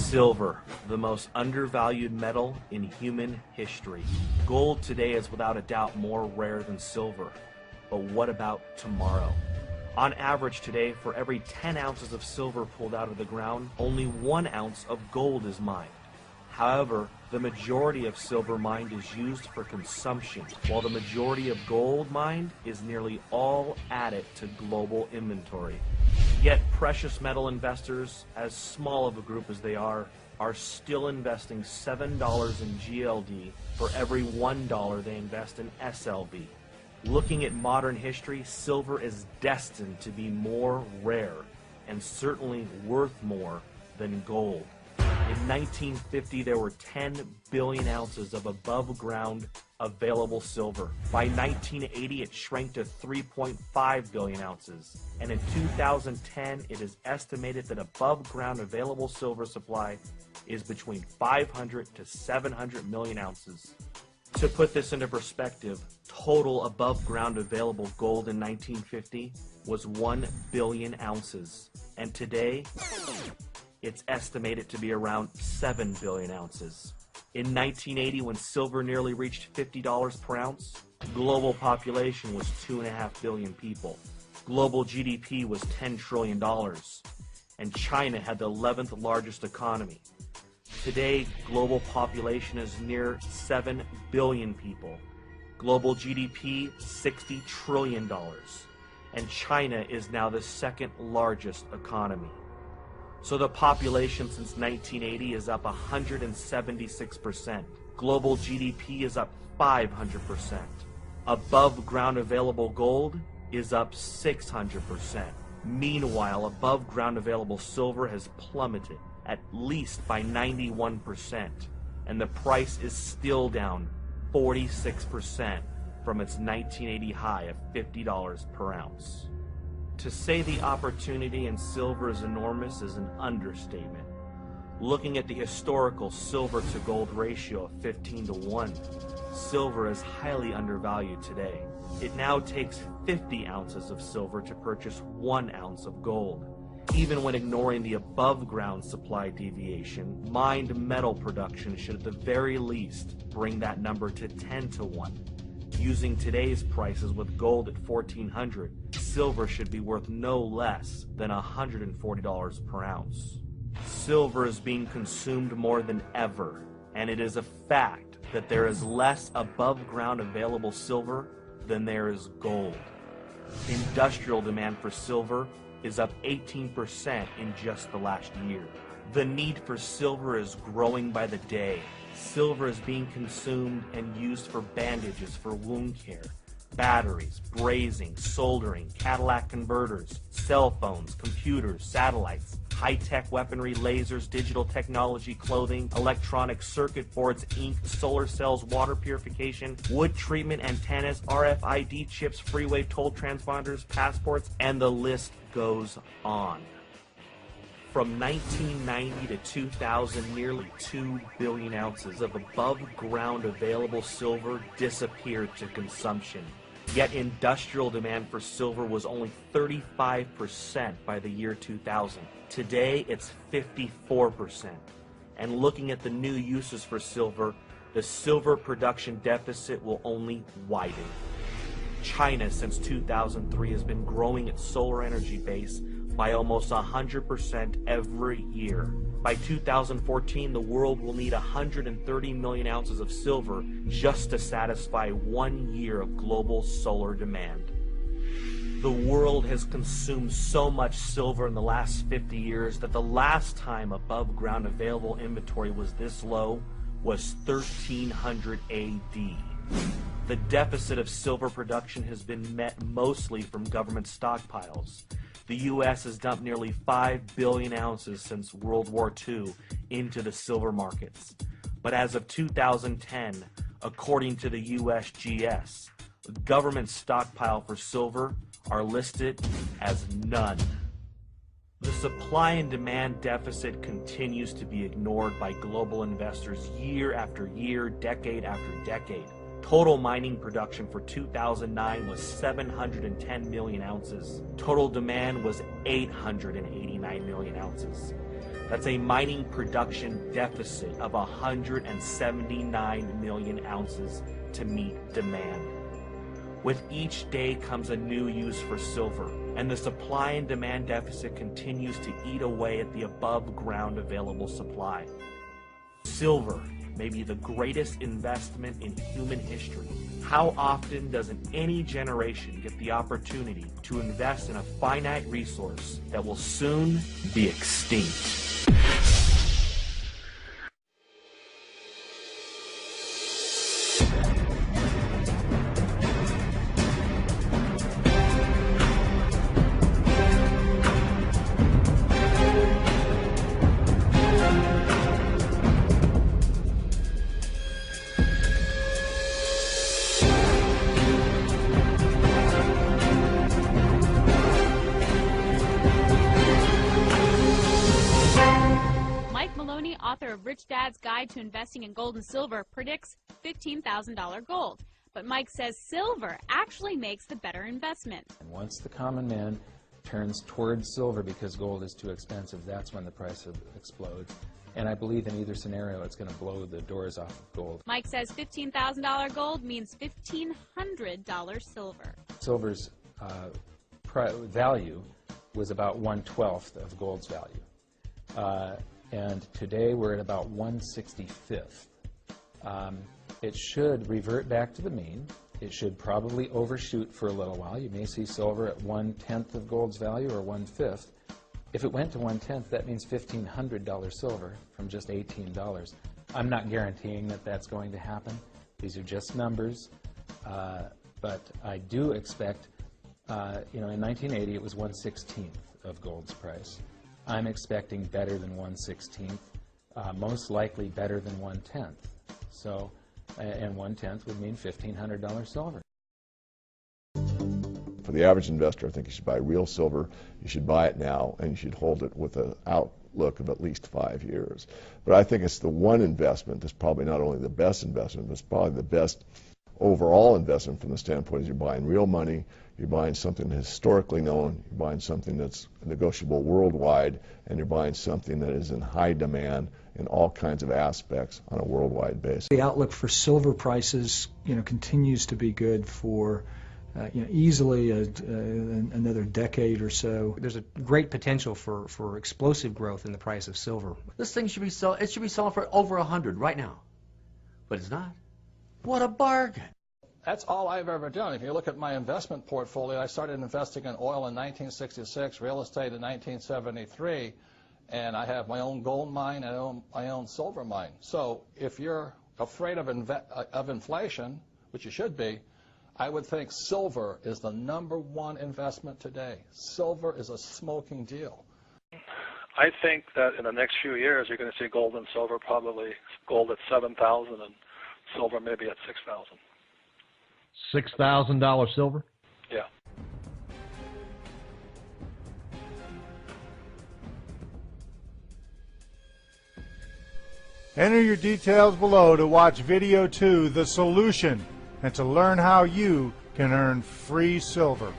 Silver, the most undervalued metal in human history. Gold today is without a doubt more rare than silver. But what about tomorrow? On average today, for every 10 ounces of silver pulled out of the ground, only 1 ounce of gold is mined. However, the majority of silver mined is used for consumption, while the majority of gold mined is nearly all added to global inventory. Yet precious metal investors, as small of a group as they are still investing $7 in GLD for every $1 they invest in SLV. Looking at modern history, silver is destined to be more rare and certainly worth more than gold. In 1950, there were 10 billion ounces of above-ground available silver. By 1980, it shrank to 3.5 billion ounces. And in 2010, it is estimated that above-ground available silver supply is between 500 to 700 million ounces. To put this into perspective, total above-ground available gold in 1950 was 1 billion ounces. And today, it's estimated to be around 7 billion ounces. In 1980, when silver nearly reached $50 per ounce, global population was 2.5 billion people. Global GDP was $10 trillion, and China had the 11th largest economy. Today, global population is near 7 billion people. Global GDP, $60 trillion, and China is now the second largest economy. So the population since 1980 is up 176%. Global GDP is up 500%. Above ground available gold is up 600%. Meanwhile, above ground available silver has plummeted at least by 91%, and the price is still down 46% from its 1980 high of $50 per ounce. To say the opportunity in silver is enormous is an understatement. Looking at the historical silver to gold ratio of 15:1, silver is highly undervalued today. It now takes 50 ounces of silver to purchase 1 ounce of gold. Even when ignoring the above ground supply deviation, mined metal production should at the very least bring that number to 10:1. Using today's prices with gold at $1,400, silver should be worth no less than $140 per ounce. Silver is being consumed more than ever, and it is a fact that there is less above ground available silver than there is gold. Industrial demand for silver is up 18% in just the last year. The need for silver is growing by the day. Silver is being consumed and used for bandages for wound care, batteries, brazing, soldering, Cadillac converters, cell phones, computers, satellites, high-tech weaponry, lasers, digital technology, clothing, electronic circuit boards, ink, solar cells, water purification, wood treatment, antennas, RFID chips, freeway toll transponders, passports, and the list goes on. From 1990 to 2000, nearly 2 billion ounces of above-ground available silver disappeared to consumption. Yet industrial demand for silver was only 35% by the year 2000. Today, it's 54%. And looking at the new uses for silver, the silver production deficit will only widen. China, since 2003, has been growing its solar energy base by almost 100% every year. By 2014, the world will need 130 million ounces of silver just to satisfy 1 year of global solar demand. The world has consumed so much silver in the last 50 years that the last time above ground available inventory was this low was 1300 AD. The deficit of silver production has been met mostly from government stockpiles. The U.S. has dumped nearly 5 billion ounces since World War II into the silver markets. But as of 2010, according to the USGS, government stockpile for silver are listed as none. The supply and demand deficit continues to be ignored by global investors year after year, decade after decade. Total mining production for 2009 was 710 million ounces. Total demand was 889 million ounces. That's a mining production deficit of 179 million ounces to meet demand. With each day comes a new use for silver, and the supply and demand deficit continues to eat away at the above ground available supply. Silver may be the greatest investment in human history. How often doesn't any generation get the opportunity to invest in a finite resource that will soon be extinct? Author of Rich Dad's Guide to Investing in Gold and Silver, predicts $15,000 gold. But Mike says silver actually makes the better investment. And once the common man turns towards silver because gold is too expensive, that's when the price explodes. And I believe in either scenario it's going to blow the doors off of gold. Mike says $15,000 gold means $1,500 silver. Silver's value was about 1/12 of gold's value. And today we're at about 1/65th. It should revert back to the mean. It should probably overshoot for a little while. You may see silver at 1/10 of gold's value or 1/5. If it went to 1/10, that means $1,500 silver from just $18. I'm not guaranteeing that that's going to happen. These are just numbers. But I do expect, in 1980 it was 1/16th of gold's price. I'm expecting better than 1/16th, most likely better than 1/10. So, and 1/10 would mean $1,500 silver. For the average investor, I think you should buy real silver. You should buy it now, and you should hold it with an outlook of at least 5 years. But I think it's the one investment that's probably not only the best investment, but it's probably the best overall investment from the standpoint is you're buying real money, you're buying something historically known, you're buying something that's negotiable worldwide, and you're buying something that is in high demand in all kinds of aspects on a worldwide basis. The outlook for silver prices, continues to be good for easily another decade or so. There's a great potential for explosive growth in the price of silver. This thing should be selling for over 100 right now, but it's not. What a bargain! That's all I've ever done. If you look at my investment portfolio, I started investing in oil in 1966, real estate in 1973, and I have my own gold mine and my own silver mine. So if you're afraid of inflation, which you should be, I would think silver is the #1 investment today. Silver is a smoking deal. I think that in the next few years you're going to see gold and silver, probably gold at 7,000 and silver maybe at 6,000. $6,000 silver? Yeah. Enter your details below to watch video 2, The Solution, and to learn how you can earn free silver.